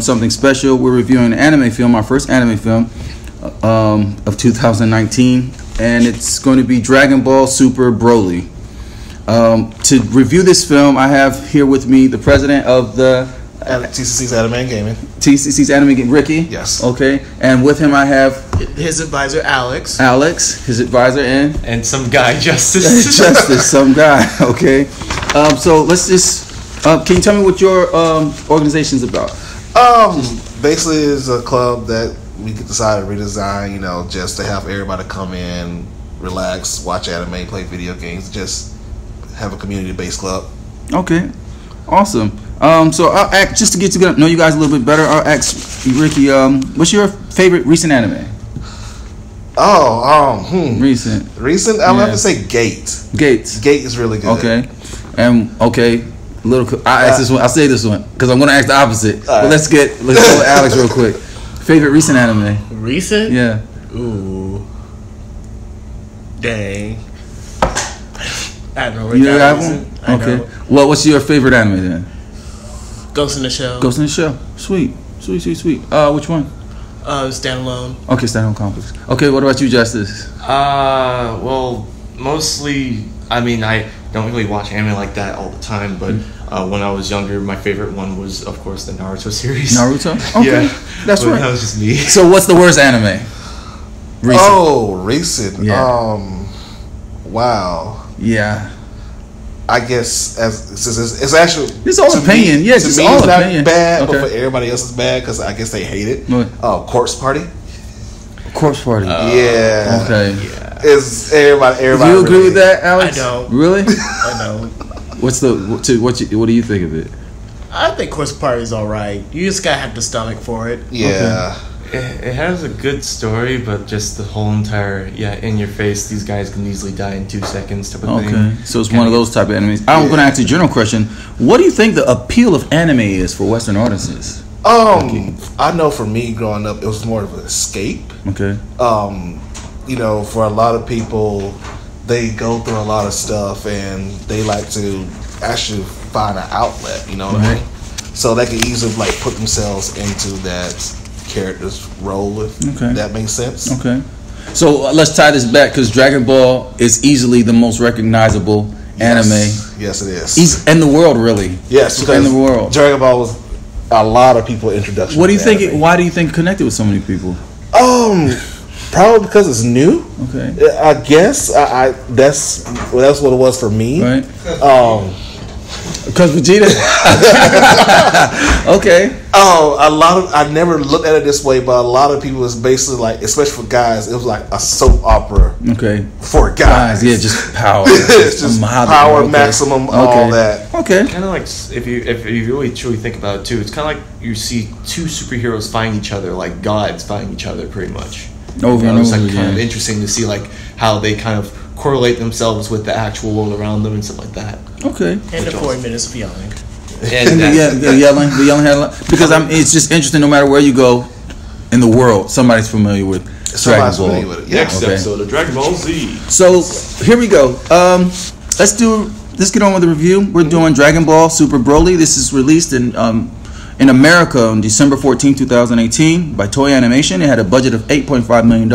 something special. We're reviewing an anime film, our first anime film of 2019, and it's going to be Dragon Ball Super Broly. To review this film, I have here with me the president of the TCC's Anime and Gaming. TCC's Anime Gaming, Ricky. Yes. Okay, and with him I have his advisor, Alex, his advisor, and some guy, Justice. Justice, some guy. Okay. So let's just. Can you tell me what your organization's about? Basically, it's a club that we decided to redesign. You know, just to have everybody come in, relax, watch anime, play video games, just have a community-based club. Okay. Awesome. So I'll ask, just to get to know you guys a little bit better, I'll ask Ricky, what's your favorite recent anime? Recent. I'm gonna have to say Gate. Gate is really good. Okay. And I'll say this one because I'm gonna ask the opposite. But let's go with Alex real quick. Favorite recent anime? Recent? Yeah. Ooh. Dang. I don't know. You have one? Okay. Well, what's your favorite anime then? Ghost in the Shell. Ghost in the Shell. Sweet. Which one? Standalone. Okay, Standalone Complex. Okay, what about you, Justice? Well, mostly, I mean, I don't really watch anime like that all the time, but when I was younger, my favorite one was, of course, the Naruto series. Naruto? Okay. Yeah. That's right. That was just me. So what's the worst anime? Recent. Recent. Yeah. Wow. Yeah. I guess it's actually it's all opinion. Yes, it's all opinion. Not bad, but for everybody else it's bad because I guess they hate it. Corpse Party. Corpse Party. Yeah. Okay. Yeah. Is everybody? Do you agree with that, Alex? I don't. Really? I don't. What do you think of it? I think Corpse Party is all right. You just gotta have the stomach for it. Yeah. Okay. It has a good story, but just the whole entire in your face. These guys can easily die in 2 seconds type of thing. Okay, so it's one of those type of animes. I'm going to ask you a general question. What do you think the appeal of anime is for Western audiences? I know for me growing up, it was more of an escape. Okay. You know, for a lot of people, they go through a lot of stuff and they like to actually find an outlet. You know what I mean? So they can easily put themselves into that character's role with. Okay. That makes sense. Okay. So let's tie this back because Dragon Ball is easily the most recognizable anime. Yes, it is. In the world, really. Yes, in the world. Dragon Ball was a lot of people's introduction. What do you think? Why do you think it connected with so many people? Probably because it's new. Okay. I guess that's what it was for me. Right. Because Vegeta. Okay. I never looked at it this way, but a lot of people is basically especially for guys, it was like a soap opera. Okay. For guys. Yeah, just power. It's just power, maximum, all that. Okay. Kind of like if you really truly think about it too, it's kind of like you see two superheroes fighting each other, like gods fighting each other, pretty much. Over and over. It's kind of interesting to see how they kind of correlate themselves with the actual world around them and stuff like that. Okay. And the 40 minutes of yelling. And the yelling because it's just interesting. No matter where you go in the world, somebody's familiar with Dragon Ball. Next episode of Dragon Ball Z. So here we go. Let's get on with the review. We're doing Dragon Ball Super Broly. This is released in America on December 14, 2018 by Toei Animation. It had a budget of $8.5 million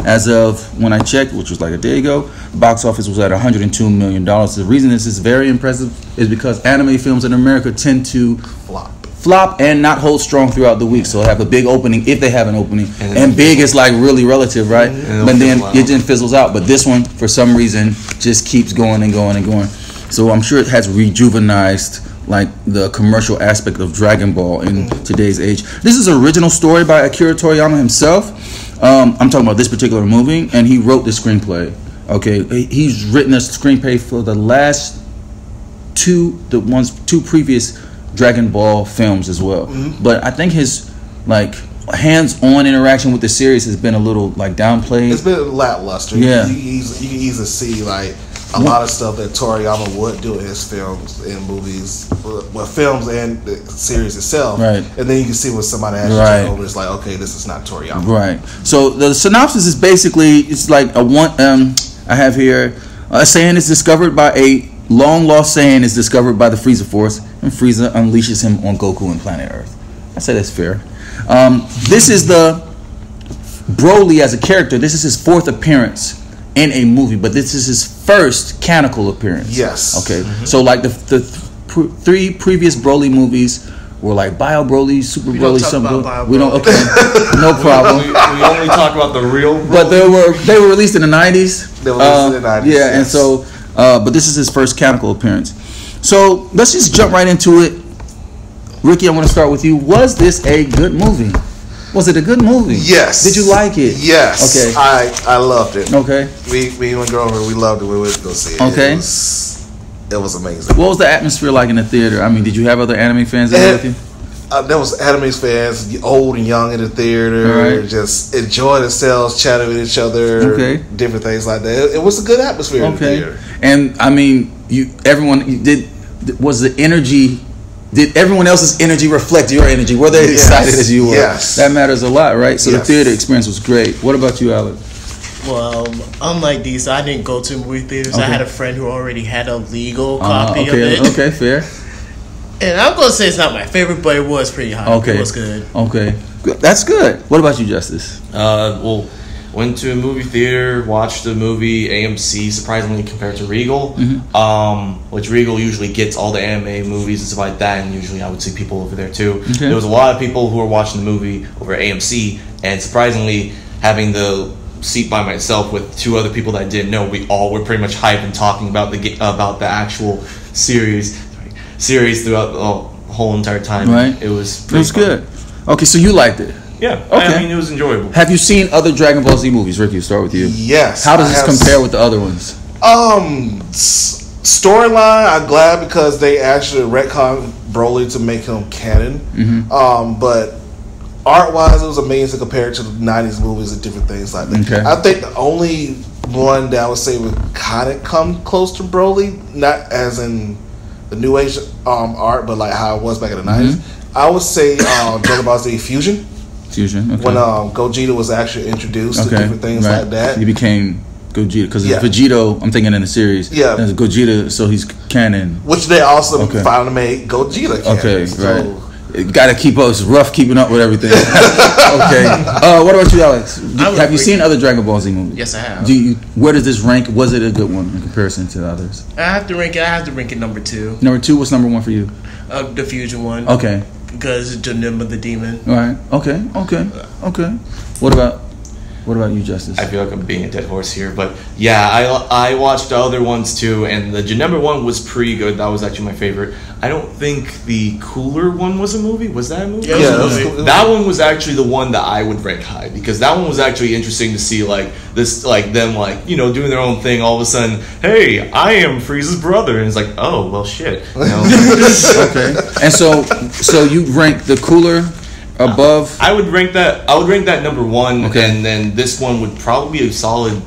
as of when I checked, which was like a day ago. The box office was at $102 million. The reason this is very impressive is because anime films in America tend to flop and not hold strong throughout the week. So have a big opening if they have an opening. And big is like really relative, right? But then it then fizzles out. But this one, for some reason, just keeps going and going and going. So I'm sure it has rejuvenized the commercial aspect of Dragon Ball in today's age. This is an original story by Akira Toriyama himself. I'm talking about this particular movie, and he wrote the screenplay. Okay, he's written a screenplay for the last two previous Dragon Ball films as well. But I think his hands-on interaction with the series has been a little downplayed. It's been lackluster. Yeah, you can easily see a lot of stuff that Toriyama would do in his films and movies, films and the series itself. Right. And then you can see when somebody actually take over, it's like, okay, this is not Toriyama. Right. So the synopsis is basically, it's like I have here, a Saiyan is discovered by a long lost Saiyan is discovered by the Frieza Force, and Frieza unleashes him on Goku and planet Earth. I say that's fair. This is the Broly as a character. This is his 4th appearance in a movie, but this is his first canonical appearance. Yes. Okay. So like the 3 previous Broly movies were like Bio Broly, Super Broly, something. We don't. Okay. No problem. We only talk about the real Broly. But they were released in the 90s. They were released in the 90s. Yeah, yes. and so but this is his first canonical appearance. So let's just jump right into it. Ricky, I want to start with you. Was this a good movie? Was it a good movie? Yes. Did you like it? Yes. Okay. I loved it. Okay. Me and my girlfriend, we loved it. We went to go see it. Okay. It was amazing. What was the atmosphere like in the theater? I mean, did you have other anime fans there with you? There was anime fans, old and young in the theater, right. just enjoying themselves, chatting with each other, different things like that. It was a good atmosphere in the theater. And I mean, was the energy? Did everyone else's energy reflect your energy? Were they excited as you were? Yes. That matters a lot, right? So the theater experience was great. What about you, Alex? Well, unlike these, I didn't go to movie theaters. I had a friend who already had a legal copy of it. Okay, fair. And I'm going to say it's not my favorite, but it was pretty high. Okay. It was good. Okay. That's good. What about you, Justice? Well, went to a movie theater, watched the movie AMC, surprisingly compared to Regal, which Regal usually gets all the anime movies and stuff like that, and usually I would see people over there too. Okay. There was a lot of people who were watching the movie over at AMC, and surprisingly, having the seat by myself with 2 other people that I didn't know, we all were pretty much hyped and talking about the actual series throughout the whole entire time. Right. It was fun. Good. Okay, so you liked it. Yeah. Okay. I mean, it was enjoyable. Have you seen other Dragon Ball Z movies? Ricky, we'll start with you. Yes. How does this compare with the other ones? Storyline, I'm glad because they actually retconned Broly to make him canon. But art-wise, it was amazing compared to the 90s movies and different things like that. Okay. I think the only one that I would say would kind of come close to Broly, not as in the new age art, but like how it was back in the 90s. I would say Dragon Ball Z Fusion. Fusion, okay. When Gogeta was actually introduced to different things like that. He became Gogeta, because Vegito, I'm thinking in the series, there's Gogeta, so he's canon. Which they also finally made Gogeta canon. Okay, right. Got to keep us rough, keeping up with everything. Okay. What about you, Alex? Have you seen other Dragon Ball Z movies? Yes, I have. Where does this rank? Was it a good one in comparison to the others? I have to rank it number 2. Number 2? What's number 1 for you? The Fusion one. Okay. Because Janemba the Demon. All right. Okay. What about you, Justice? I feel like I'm being a dead horse here, but yeah, I watched the other ones too, and the Janemba one was pretty good. That was actually my favorite. I don't think the Cooler one was a movie. Was that a movie? Yeah, that one was actually the one that I would rank high, because that one was actually interesting to see, like this, like them, like, you know, doing their own thing. All of a sudden, hey, I am Frieza's brother, and it's like, oh well, shit. You know? Okay. And so you rank the Cooler above? I would rank that number 1, and then this one would probably be a solid,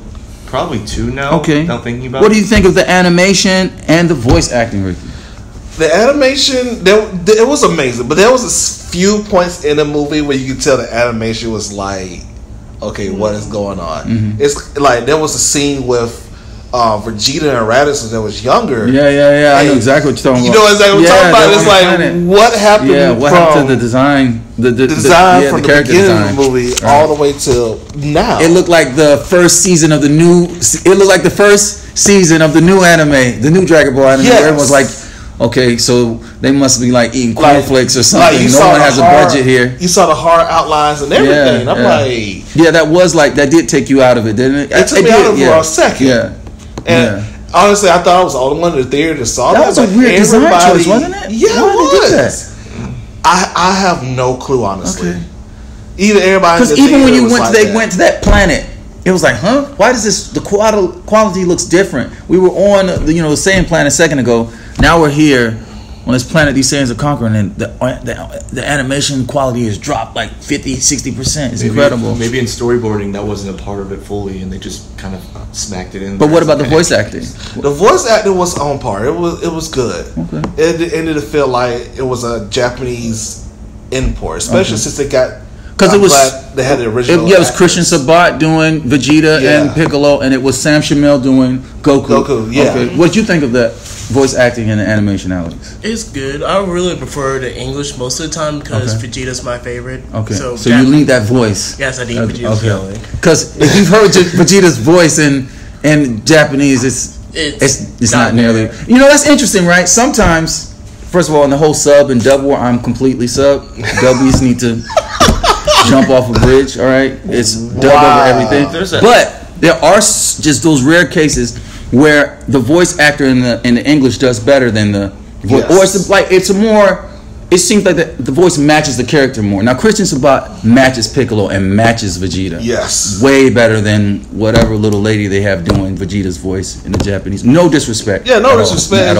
probably 2 now. Okay. Now thinking about what do you think of the animation and the voice acting, Ricky? The animation, it was amazing, but there was a few points in the movie where you could tell the animation was like, okay, what is going on? It's like there was a scene with Vegeta and Raditz that was younger. Yeah. I know exactly what you're talking about. You know exactly what I'm talking about. It's like, what happened? Yeah, what happened to the design? The design from the character beginning design of the movie all the way to now. It looked like the first season of the new. It looked like the first season of the new anime, the new Dragon Ball anime. Where everyone was like, okay, so they must be like eating cornflakes or something. No one has a budget here. You saw the hard outlines and everything. I'm like, that did take you out of it, didn't it? It took me out of it for a second. Yeah. And honestly, I thought I was the only one in the theater that saw that. That was a weird design choice, wasn't it? Yeah, it was. I have no clue, honestly. Okay. Either everybody, because even when they went to that planet, it was like, huh? Why does the quality looks different? We were on the same planet a second ago. Now we're here on this planet these Saiyans are conquering, and the animation quality has dropped like 50-60%. It's incredible. Maybe in storyboarding that wasn't a part of it fully, and they just kind of smacked it in. But what about the voice acting? The voice acting was on par. It was good. Okay. It ended to feel like it was a Japanese import, especially since they got Because it was they had the original. It was Christian Sabat doing Vegeta and Piccolo, and it was Sam Shamil doing Goku. Yeah. Okay. What did you think of that voice acting and the animation, Alex? It's good. I really prefer the English most of the time because Vegeta's my favorite. Okay. So you need that voice. Yes, I need Vegeta's yelling. Because if you've heard Vegeta's voice in Japanese, it's not nearly. You know, that's interesting, right? Sometimes, first of all, in the whole sub and dub war, I'm completely sub. Dubbies need to jump off a bridge. All right, it's dub over everything. But there are just those rare cases where the voice actor in the English does better than the voice, or it seems like the voice matches the character more. Now Christian Sabat matches Piccolo and matches Vegeta. Yes, way better than whatever little lady they have doing Vegeta's voice in the Japanese. No disrespect. Yeah, no disrespect.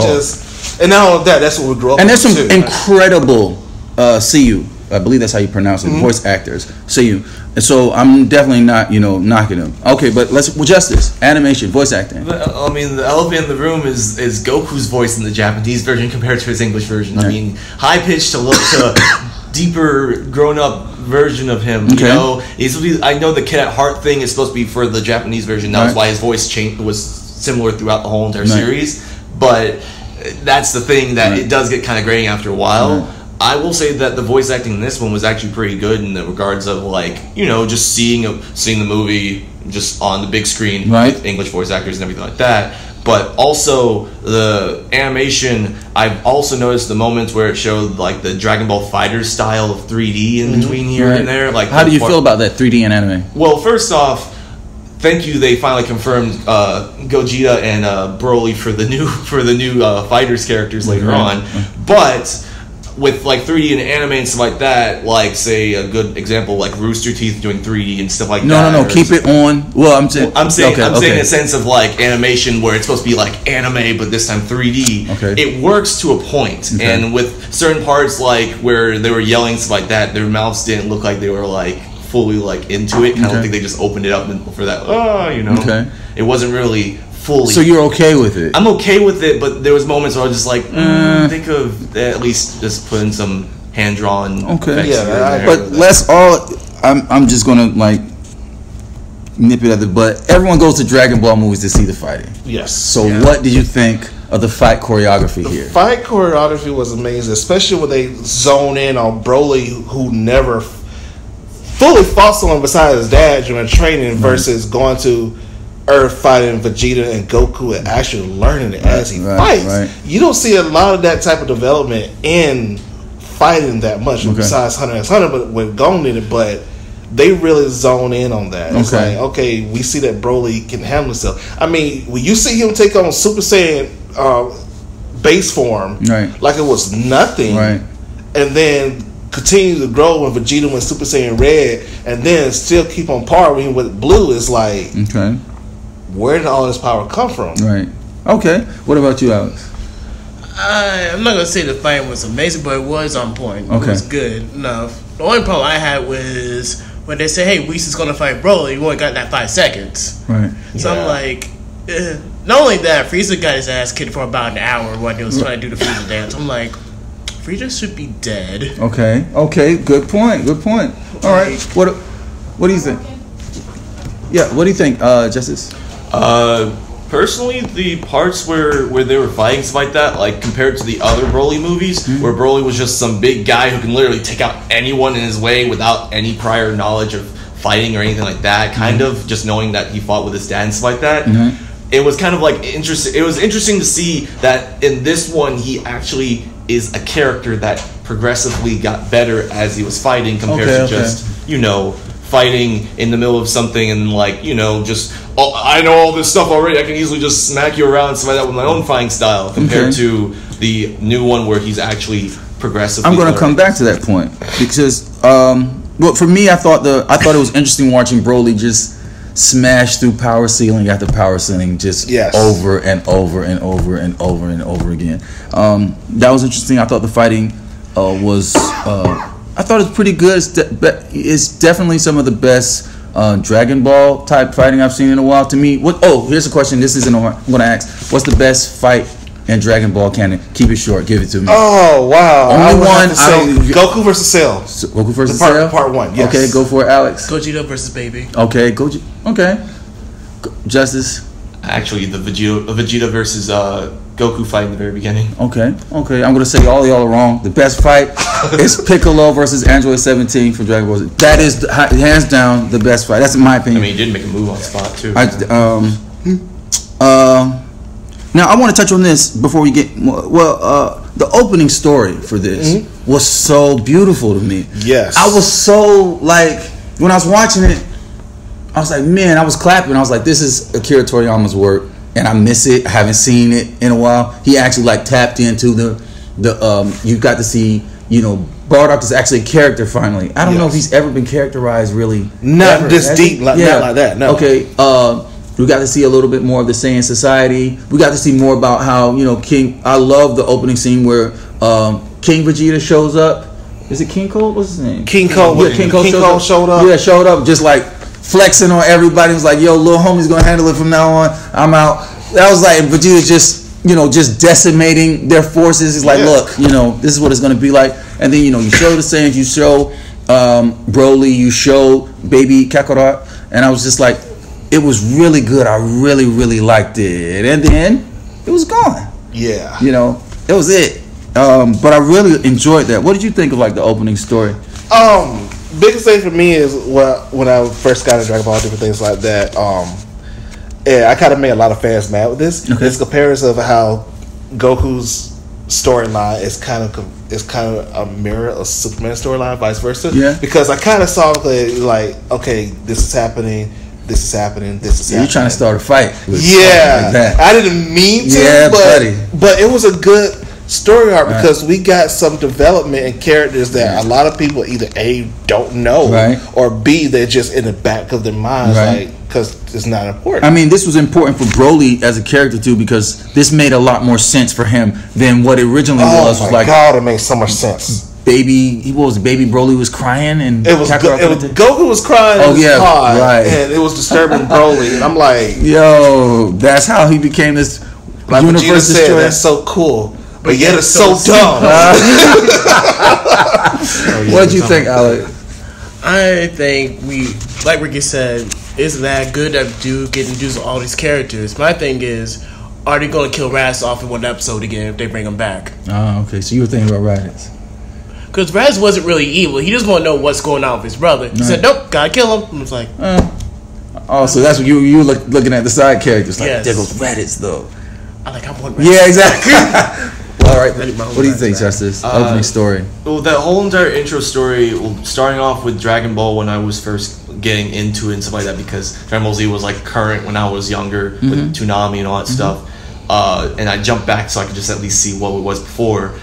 And not only that, that's what we grew up. And there's some incredible Seiyu. I believe that's how you pronounce it. Voice actors, Seiyu. And so I'm definitely not, knocking them. Okay, but Justice, animation, voice acting. I mean, the elephant in the room is Goku's voice in the Japanese version compared to his English version. I mean, high pitched to deeper, grown up version of him. Okay. I know the kid at heart thing is supposed to be for the Japanese version. That was why his voice was similar throughout the whole entire series. But that's the thing that it does get kind of grating after a while. I will say that the voice acting in this one was actually pretty good in the regards of just seeing the movie just on the big screen with English voice actors and everything like that. But also the animation, I've also noticed the moments where it showed like the Dragon Ball Fighter style of 3D in between here and there. Like, how do you feel about that 3D in anime? Well, first off, thank you. They finally confirmed Gogeta and Broly for the new Fighters characters later on, but with like 3D and anime and stuff like that, like say a good example like Rooster Teeth doing 3D and stuff like that. No, keep it on. Well, I'm saying in a sense of like animation where it's supposed to be like anime but this time 3D. Okay. It works to a point, and with certain parts like where they were yelling stuff like that, their mouths didn't look like they were like fully like into it. I don't think they just opened it up for that. Okay. It wasn't really fully. So you're okay with it? I'm okay with it, but there was moments where I was just like, think of at least just putting some hand drawn. Okay, but let's all. I'm just gonna like nip it at the butt. Everyone goes to Dragon Ball movies to see the fighting. Yes. So what did you think of the fight choreography here? The fight choreography was amazing, especially when they zone in on Broly, who never fully fought someone besides his dad during training, versus going to Earth fighting Vegeta and Goku and actually learning it as he fights. You don't see a lot of that type of development in fighting that much besides Hunter x Hunter, but with Gon did it, but they really zone in on that. It's like, okay, we see that Broly can handle himself. I mean, when you see him take on Super Saiyan base form, like it was nothing, and then continue to grow when Vegeta went Super Saiyan Red, and then still keep on par with Blue, is like, where did all this power come from? Okay. What about you, Alex? I'm not gonna say the fight was amazing, but it was on point. It was good enough. The only problem I had was when they say, "Hey, Whis is gonna fight Broly," you only got that 5 seconds. So I'm like, not only that, Frieza got his ass kicked for about an hour when he was trying to do the Frieza dance. I'm like, Frieza should be dead. Okay. Good point. All right. What do you think? Yeah. What do you think, Justice? Personally, the parts where they were fighting stuff like that, like compared to the other Broly movies, where Broly was just some big guy who can literally take out anyone in his way without any prior knowledge of fighting or anything like that, kind of just knowing that he fought with his dad and stuff like that. It was kind of like interesting. It was interesting to see that in this one, he actually is a character that progressively got better as he was fighting compared to just, fighting in the middle of something and just, I know all this stuff already, I can easily just smack you around and stuff like that with my own fighting style, compared to the new one where he's actually progressively I'm going to come back to that point because for me, I thought it was interesting watching Broly just smash through power ceiling after power ceiling, just over and over and over and over and over again. That was interesting. I thought the fighting was pretty good. It's definitely some of the best Dragon Ball type fighting I've seen in a while. To me, here's a question. This isn't. I'm going to ask. What's the best fight in Dragon Ball canon? Keep it short. Give it to me. Oh wow! Only one. Goku versus Cell. Goku versus Cell. Part 1. Yes. Okay, go for it, Alex. Gogeta versus Baby. Okay, Okay, Justice. Actually, the Vegeta versus Goku fight in the very beginning. Okay. I'm gonna say all y'all are wrong. The best fight is Piccolo versus Android 17 from Dragon Ball Z. That is hands down the best fight. That's in my opinion. I mean, he did make a move on the spot too. Now I want to touch on this before we get the opening story for this was so beautiful to me. Yes, I was so like when I was watching it, I was like, man, I was clapping. I was like, this is Akira Toriyama's work, and I miss it. I haven't seen it in a while. He actually like tapped into the you got to see, Bardock is actually a character finally. I don't know if he's ever been characterized really. Not this deep, not like that. No. Okay. We got to see a little bit more of the Saiyan society. We got to see more about how King. I love the opening scene where King Vegeta shows up. Is it King Cole? What's his name? King Cole. Yeah, King Cole showed up. Yeah, showed up just like flexing on everybody. He was like, "Yo, little homie's gonna handle it from now on. I'm out." That was like Vegeta just decimating their forces. He's like, "Look, this is what it's gonna be like." And then you show the Saiyans, you show Broly, you show Baby Kakarot, and I was just like, it was really good. I really, really liked it. And then it was gone. Yeah. It was it. But I really enjoyed that. What did you think of like the opening story? Biggest thing for me is when I first got into Dragon Ball, different things like that. I kind of made a lot of fans mad with this. Okay. It's comparison of how Goku's storyline is kind of a mirror of Superman's storyline, vice versa. Yeah. Because I kind of saw like, okay, this is happening. This is happening. You're trying to start a fight. Yeah, like I didn't mean to, but it was a good story arc because we got some development in characters that a lot of people either A, don't know, or B, they're just in the back of their minds, because it's not important. I mean, this was important for Broly as a character too, because this made a lot more sense for him than what it originally was. Oh my God, it made so much sense. Baby Broly was crying, and Goku was crying. Oh yeah, and it was disturbing Broly, and I'm like, yo, that's how he became this universe destroyer. That's so cool, but yet it's so dumb. What do you think, Alec? I think like Ricky said, it's that good that get introduced all these characters. My thing is, are they going to kill Raditz off in one episode again if they bring him back? Oh, okay. So you were thinking about Raditz. Because Raditz wasn't really evil. He just want to know what's going on with his brother. He said, nope, gotta kill him. I was like... so that's what you were looking at the side characters. Like, there goes Raditz, though. I want Raditz. Yeah, exactly. All right. What do you think, Justice? Opening story. Well, that whole entire intro story, starting off with Dragon Ball when I was first getting into it and stuff like that, because Dragon Ball Z was like current when I was younger with Toonami and all that stuff. And I jumped back so I could just at least see what it was before.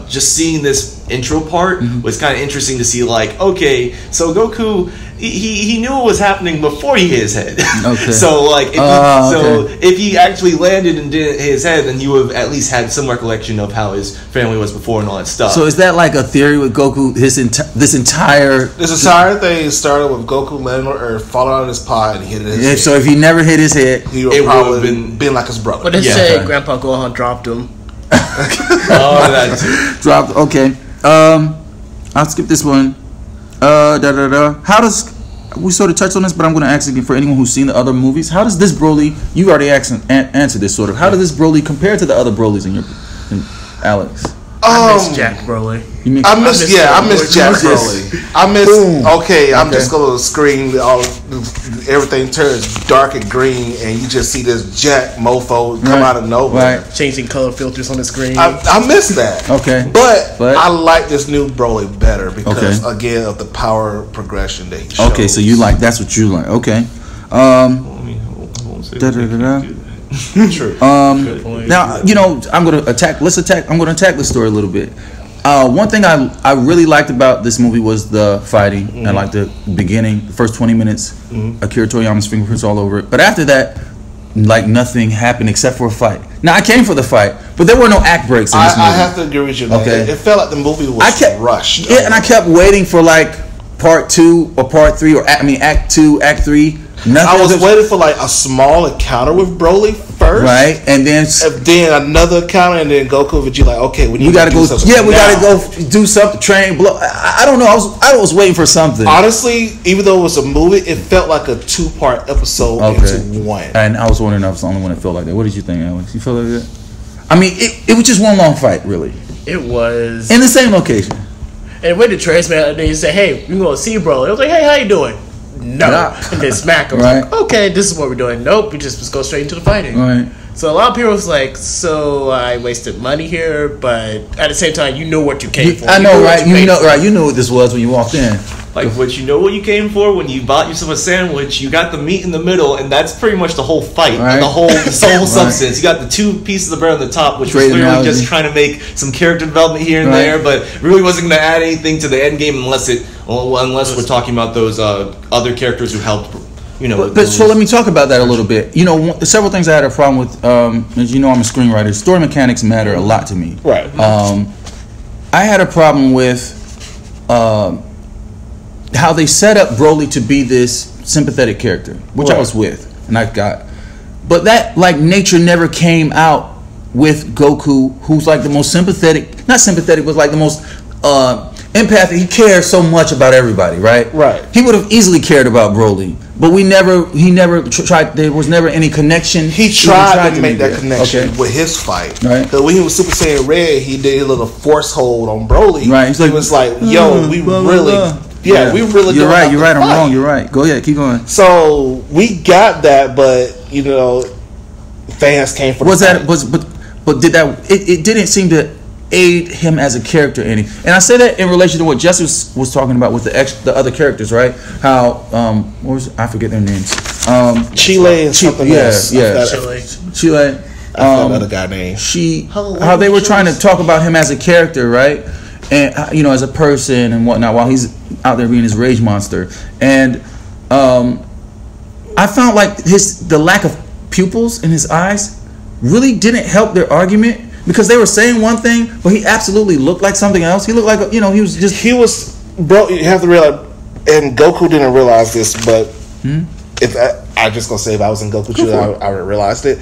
Just seeing this intro part was kind of interesting to see, like, okay, so Goku, he knew what was happening before he hit his head. Okay. So, like, if he actually landed and did hit his head, then he would have at least had some recollection of how his family was before and all that stuff. So is that like a theory with Goku, this entire thing started with Goku landing on Earth, falling out of his pod, and hit his head. So if he never hit his head, he would probably been like his brother. But they say Grandpa Gohan dropped him. That too. Dropped. Okay. I'll skip this one. How does we sort of touched on this, but I'm going to ask again for anyone who's seen the other movies. How does this Broly? You already answered this sort of. How does this Broly compare to the other Brolys in Alex? I miss Jack Broly. I miss Jack Broly. I'm just gonna scream. Everything turns dark and green, and you just see this Jack mofo come out of nowhere, changing color filters on the screen. I miss that. Okay, but I like this new Broly better because again of the power progression that he shows. Okay, so that's what you like. Okay. True. Now I'm gonna attack the story a little bit. One thing I really liked about this movie was the fighting. I liked the beginning, the first 20 minutes. Akira Toriyama's fingerprints all over it. But after that, like nothing happened except for a fight. Now I came for the fight, but there were no act breaks in this movie. I have to agree with you. Okay, it felt like the movie was rushed. Yeah, and I kept waiting for like part 2 or part 3 or Act 2, Act 3. Nothing. I was waiting for like a small encounter with Broly first, right? And then another encounter, and then Goku and Vegeta like, okay, we gotta go. Yeah, we gotta go do something. Train, blow. I don't know. I was waiting for something. Honestly, even though it was a movie, it felt like a 2-part episode into one. And I was wondering if I was the only one that felt like that. What did you think, Alex? You feel like that? I mean, it was just one long fight, really. It was in the same location. And when the transman, they say, "Hey, we gonna see Broly." I was like, "Hey, how you doing?" No, and then smack him. Right. Like, okay, this is what we're doing. Nope, we just go straight into the fighting. Right. So a lot of people was like, "So I wasted money here," but at the same time, you know what you came for. I know, right? You know, right? You knew what this was when you walked in. Like, what you know what you came for when you bought yourself a sandwich. You got the meat in the middle, and that's pretty much the whole fight, right? And the whole substance. You got the 2 pieces of bread on the top, which was literally just trying to make some character development here and there, but really wasn't going to add anything to the end game unless we're talking about those other characters who helped. You know, but so let me talk about that a little bit. You know, several things I had a problem with. As you know, I'm a screenwriter. Story mechanics matter a lot to me. Right. I had a problem with how they set up Broly to be this sympathetic character, which I was with, and I got. But that, like, nature never came out with Goku, who's like the most sympathetic, not sympathetic, but like the most empathic. He cares so much about everybody, right? Right. He would have easily cared about Broly, but he never tried. There was never any connection. He tried to make that connection with his fight. Right. Because when he was Super Saiyan Red, he did a little force hold on Broly. Right. He was like, "Yo, we really." Yeah, we really. You're right. You're right. I'm wrong. You're right. Go ahead. Keep going. So we got that, but you know, fans came for. But did that? It didn't seem to aid him as a character any. And I say that in relation to what Jess was talking about with the other characters, right? How I forget their names. Chile and something else. Yeah. Chile. Another guy name. How they were trying to talk about him as a character, right? And you know, as a person and whatnot, while he's out there being his rage monster. And I found like the lack of pupils in his eyes really didn't help their argument, because they were saying one thing, but he absolutely looked like something else. He looked like he was bro. You have to realize, and Goku didn't realize this, but if I'm just gonna say, if I was in Goku's shoes, I would have realized it.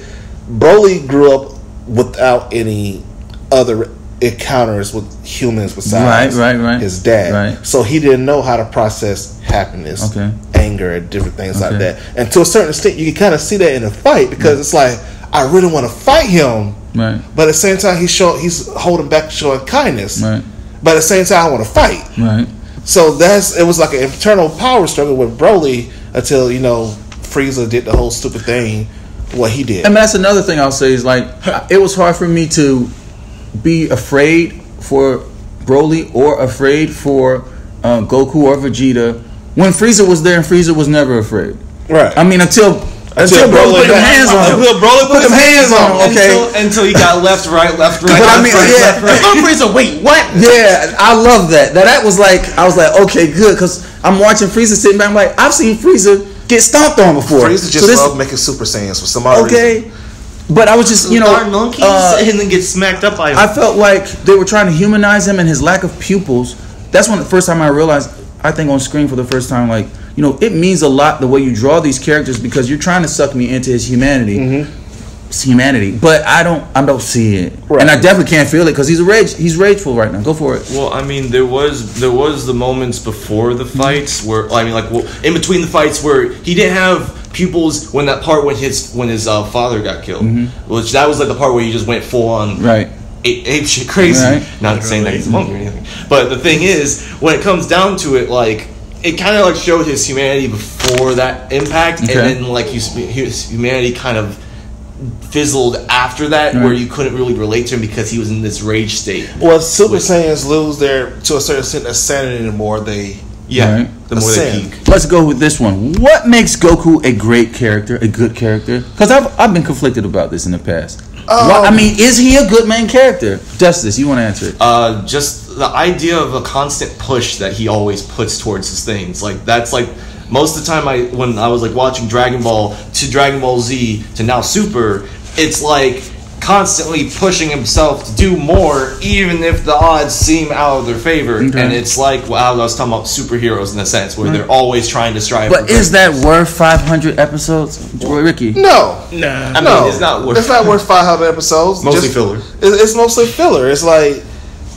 Broly grew up without any other encounters with humans besides his dad. Right. So he didn't know how to process happiness, anger, and different things like that. And to a certain extent, you can kind of see that in a fight, because it's like, I really want to fight him, but at the same time, he's holding back, showing kindness. But at the same time, I want to fight. So it was like an internal power struggle with Broly until, you know, Frieza did the whole stupid thing, what he did. I mean, that's another thing I'll say is, like, it was hard for me to be afraid for Broly or afraid for Goku or Vegeta when Frieza was there, and Frieza was never afraid. Right. I mean, until Broly put them hands on him. Put them hands on him. Okay. Until he got left, right. But I mean, Frieza, wait, what? Yeah, I love that. That was like, I was like, okay, good, because I'm watching Frieza sitting back. I'm like, I've seen Frieza get stomped on before. Frieza just loved making Super Saiyans for some odd reason. But I was just, you know, and then get smacked up by him. I felt like they were trying to humanize him and his lack of pupils. That's when the first time I realized, I think on screen for the first time, like, you know, it means a lot the way you draw these characters, because you're trying to suck me into his humanity. His humanity, but I don't see it, and I definitely can't feel it, because he's rageful right now. Go for it. Well, I mean, there was the moments before the fights where, I mean, like, in between the fights where he didn't have pupils when his father got killed, which that was like the part where he just went full on ape shit crazy. Not saying that he's a monkey or anything, but the thing is, when it comes down to it, like, it kind of like showed his humanity before that impact, and then like his humanity kind of fizzled after that, where you couldn't really relate to him because he was in this rage state. Well, Super Saiyans lose to a certain extent, their sanity the more they the more they peak. Let's go with this one. What makes Goku a great character, a good character? Because I've been conflicted about this in the past. I mean, is he a good main character? Justice, you want to answer it? Just the idea of a constant push that he always puts towards his things. Like, that's like, most of the time when I was like watching Dragon Ball to Dragon Ball Z to now Super, it's like constantly pushing himself to do more, even if the odds seem out of their favor. Okay. And it's like I was talking about superheroes in a sense, where they're always trying to strive. But is that worth 500 episodes, Ricky? No. I mean, it's not worth. It's not worth 500 episodes. Mostly filler. It's mostly filler. It's like,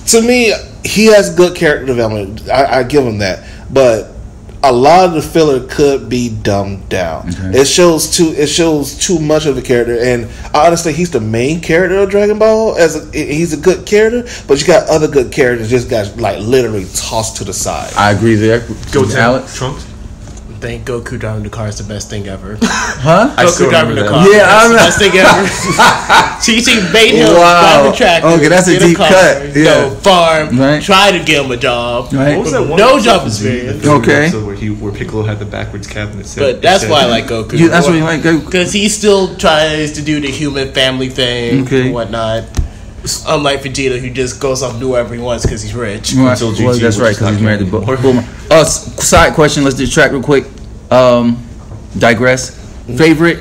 to me, he has good character development. I give him that, but a lot of the filler could be dumbed down. Okay. It shows too much of a character, and honestly, he's the main character of Dragon Ball. He's a good character, but you got other good characters just got like literally tossed to the side. I agree there. Go to Alex Trunks. I think Goku driving the car is the best thing ever. Huh? Goku driving the car. Yeah, that's the best thing ever. Teaching made him drive a tractor. Okay, that's a deep cut. Yeah. Go farm. Right. Try to get him a job. Right. What was that one? No job experience. Okay. Where Piccolo had the backwards cabinet. But that's why I like Goku. That's why you like Goku, because he still tries to do the human family thing and whatnot. Unlike Vegeta, who just goes off do whatever he wants because he's rich. Right. Well, that's right, because he's married to Bulma. Side question. Let's distract real quick. Digress. Favorite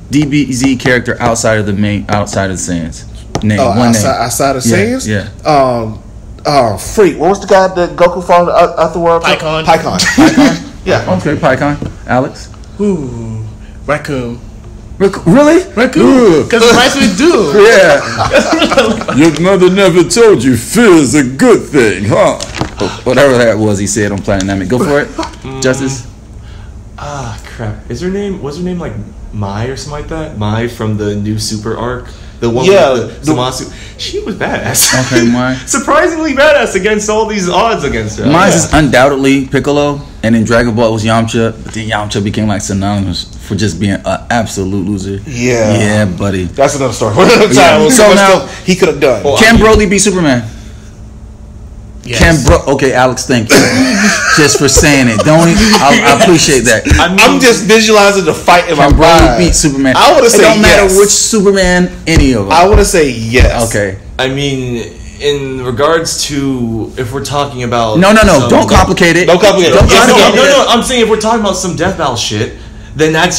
DBZ character outside of the Saiyans? Name one name. Outside of Saiyans? Yeah. Freak. What was the guy that Goku fought out the world? Pycon. Yeah. Okay, Pycon. Alex. Ooh, Raccoon. Really? Raccoon. Because it reminds me of Doom. Yeah. Your mother never told you fear is a good thing, huh? Whatever that was, he said on Planet Namek. Go for it, Justice. Crap. Was her name like Mai or something like that? Mai from the new Super arc? The one with the Zamasu. She was badass. Okay, Mai. Surprisingly badass against all these odds against her. Mine is undoubtedly Piccolo, and in Dragon Ball it was Yamcha, but then Yamcha became like synonymous for just being an absolute loser. Yeah, buddy. That's another story. So now he could have done. Can Broly be Superman? Yes. Okay, Alex, thank you. Just for saying it. I appreciate that. I'm just visualizing the fight in my mind. Broly beat Superman? I would have said yes. It don't matter which Superman, any of them. I would have said yes. Okay. I mean, in regards to if we're talking about no, don't complicate it. Don't complicate it. No. I'm saying if we're talking about some Death Battle shit, then that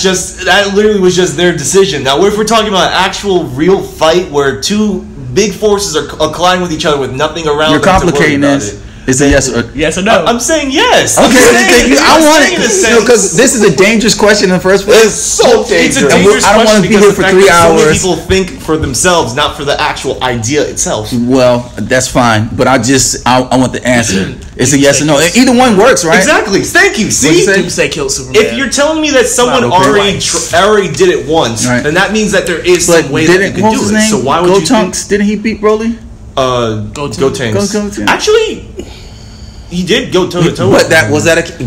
literally was just their decision. Now, if we're talking about an actual real fight where two big forces are colliding with each other with nothing around. You're complicating this. Is it yes or no? I'm saying yes. Okay, I want it because this is a dangerous question in the first place. It's so dangerous. It's a dangerous I don't want to be here for 3 hours. So many people think for themselves, not for the actual idea itself. Well, that's fine, but I want the answer. It's a yes or no. Either one works, right? Exactly. Thank you. See, Doomsday killed Superman. If you're telling me that someone already did it once, then that means that there is some way that you can do it. So why would you think? Didn't he beat Broly? Gotenks. Actually, he did go toe to toe. But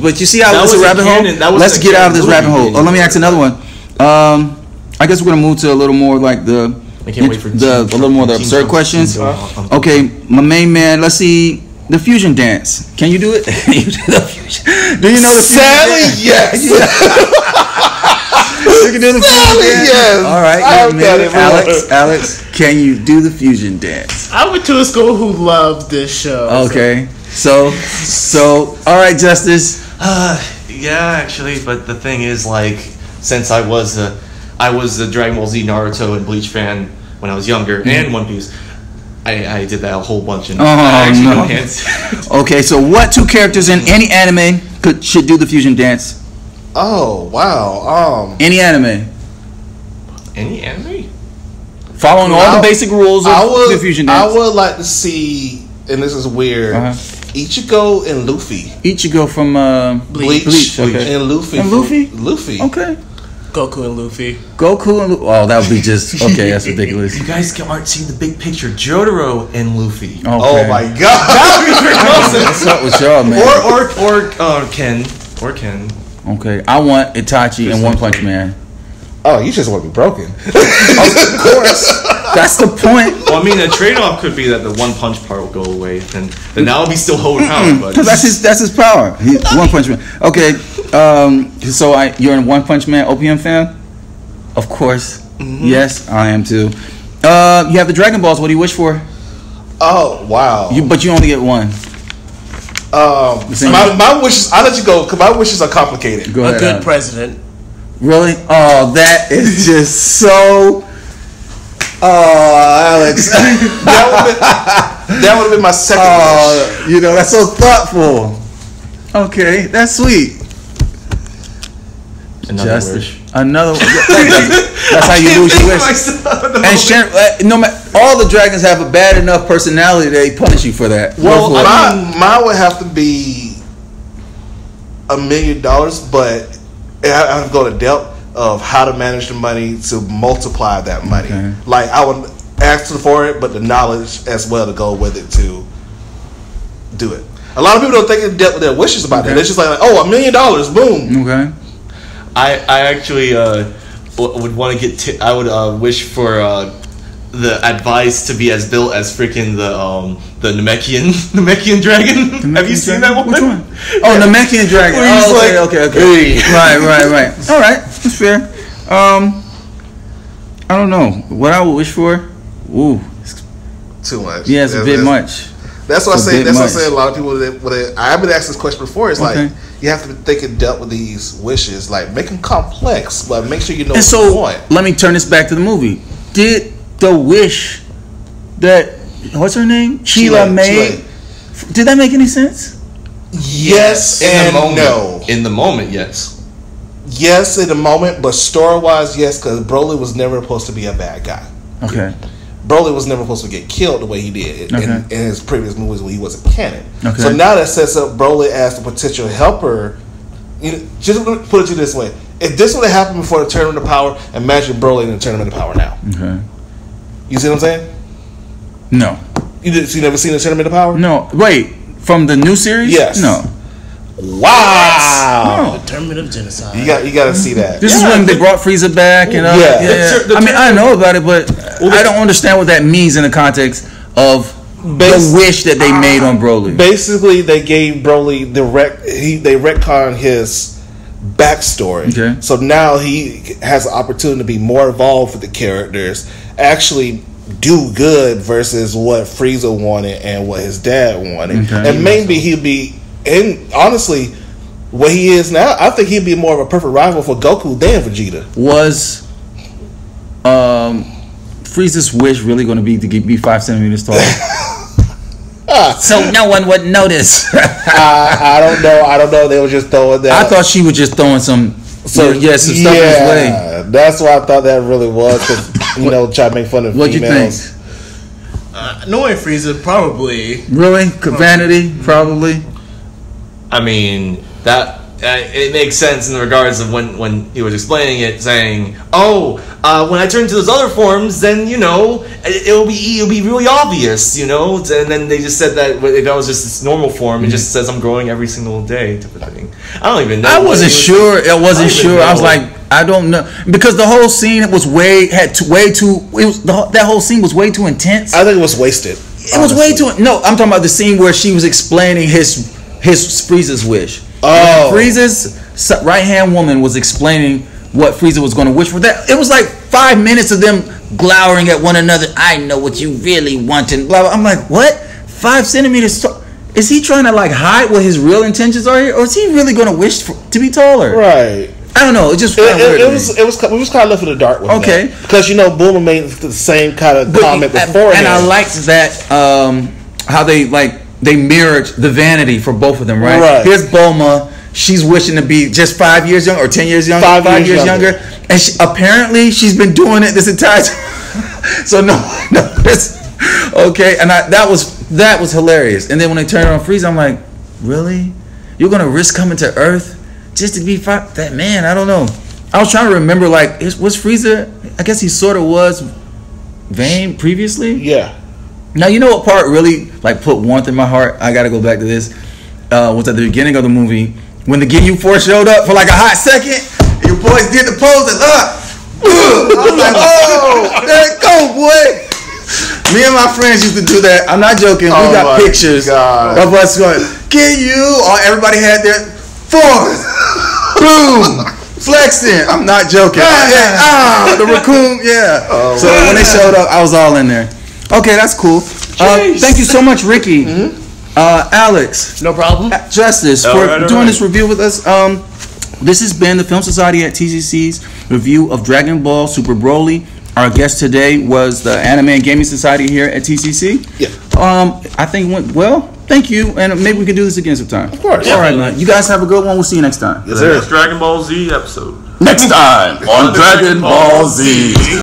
but you see how it was a rabbit hole? Let's get out of this rabbit hole. Let me ask another one. I guess we're gonna move to a little more like a little more the absurd questions. Okay, my main man. Let's see the fusion dance. Can you do it? Do you know the fusion dance? Yes. You can do the fusion dance. Yes. All right, Alex, can you do the fusion dance? I went to a school who loved this show. Okay, so all right, Justice. Yeah, actually, but the thing is, like, since I was a Dragon Ball Z, Naruto, and Bleach fan when I was younger, and One Piece, I did that a whole bunch. And Okay, so what two characters in any anime should do the fusion dance? Oh wow! Any anime. Following all the basic rules of the fusion dance. I would like to see, and this is weird, Ichigo and Luffy. Ichigo from Bleach. Okay. And Luffy. Luffy. Okay. Goku and Luffy. Oh, that would be just okay. That's ridiculous. You guys aren't seeing the big picture. Jotaro and Luffy. Okay. Oh my god! What's up with y'all, man? Or Ken. Okay, I want Itachi and One Punch Man. Oh, you just want to be broken. Of course. That's the point. Well, I mean, the trade-off could be that the one punch part will go away, and then now he's still holding power. Because that's his power. One Punch Man. Okay, so you're a One Punch Man OPM fan? Of course. Mm-hmm. Yes, I am too. You have the Dragon Balls. What do you wish for? Oh wow! But you only get one. My wishes. I'll let you go because my wishes are complicated. Go ahead, a good president. Really? Oh, that is just so. Alex. that would have been my second wish. You know, that's so thoughtful. Okay, that's sweet. Another wish. Another. That's how you lose your wish. And Sharon, no matter, all the dragons have a bad enough personality they punish you for that. Well, mine would have to be $1 million, but I have to go to depth of how to manage the money to multiply that money. Okay. Like I would ask for it, but the knowledge as well to go with it to do it. A lot of people don't think in depth with their wishes about it. They're just like, oh, $1 million, boom. Okay. I actually would want to get. I would wish for the advice to be as built as freaking the Namekian dragon. Have you seen that one? Which one? Oh, Namekian dragon. Oh, okay. Hey. Right. All right, that's fair. I don't know what I would wish for. Ooh, too much. Yeah, it's a bit much. That's what I say. That's what I say. A lot of people. I've been asked this question before. It's like you have to think and dealt with these wishes. Like make them complex, but make sure you know what you want. Let me turn this back to the movie. Did the wish that what's her name? Sheila made. Did that make any sense? Yes and no. In the moment, yes. Yes, in the moment, but story-wise, yes, because Broly was never supposed to be a bad guy. Okay. Broly was never supposed to get killed the way he did in his previous movies when he wasn't canon. Okay. So now that sets up Broly as the potential helper. You know, just put it to you this way: if this would have happened before the Tournament of Power, imagine Broly in the Tournament of Power now. Okay. You see what I'm saying? No. You never seen the Tournament of Power? No. Wait, from the new series? Yes. No. Wow. The Tournament of Genocide. You got to see that. This is when they brought Frieza back and I mean, I know about it, but I don't understand what that means in the context of the wish that they made on Broly. Basically, they gave Broly they retconned his backstory. Okay. So now he has an opportunity to be more involved with the characters, actually do good versus what Frieza wanted and what his dad wanted. Okay. And maybe he'll be, and honestly, what he is now, I think he'd be more of a perfect rival for Goku than Vegeta. Was Frieza's wish really going to be to be 5 centimeters tall? So no one would notice. I don't know. They were just throwing that. I thought she was just throwing some stuff in his way. That's what I thought that really was. Because try to make fun of What'd females. You think? Knowing Frieza, probably. Really? Vanity, probably. I mean, that it makes sense in regards of when he was explaining it, saying, when I turn to those other forms, then it'll be really obvious, and then they just said that if that was just this normal form, it just says I'm growing every single day type of thing. I don't even know. I wasn't sure. I wasn't sure. I was like, I don't know, because the whole scene was that whole scene was way too intense. I think it was wasted. It was way too. No, I'm talking about the scene where she was explaining his Frieza's wish. Frieza's right hand woman was explaining what Frieza was going to wish for. That it was like 5 minutes of them glowering at one another. I know what you really want, and blah blah. I'm like, what? 5 centimeters tall? Is he trying to hide what his real intentions are here, or is he really going to wish to be taller? Right. I don't know. It just we was kind of left in the dark with that. Because Bulma made the same kind of comment before, and I liked that how they mirrored the vanity for both of them. Right. Here's Bulma. She's wishing to be just 5 years younger or 10 years younger. 5 years younger, and apparently she's been doing it this entire time. So no, okay. And that was hilarious. And then when they turned on Frieza, I'm like, really? You're gonna risk coming to Earth just to be that man? I don't know. I was trying to remember, was Frieza? I guess he sort of was vain previously. Yeah. Now you know what part really put warmth in my heart. I got to go back to this. Was at the beginning of the movie when the Ginyu Force showed up for a hot second. And your boys did the pose and I was like, there it go, boy. Me and my friends used to do that. I'm not joking. We got pictures of us going Ginyu. Everybody had their force. Boom. Flexing. I'm not joking. The raccoon. Yeah. So when they showed up, I was all in there. Okay, that's cool. Thank you so much, Ricky. Mm-hmm. Alex. No problem. Justice for doing this review with us. This has been the Film Society at TCC's review of Dragon Ball Super Broly Our guest today was the Anime and Gaming Society here at TCC. Yeah. I think it went well. Thank you, and maybe we can do this again sometime. Of course. All right, man. You guys have a good one. We'll see you next time. Yes, sir. Next Dragon Ball Z episode. Next time on Dragon Ball Z.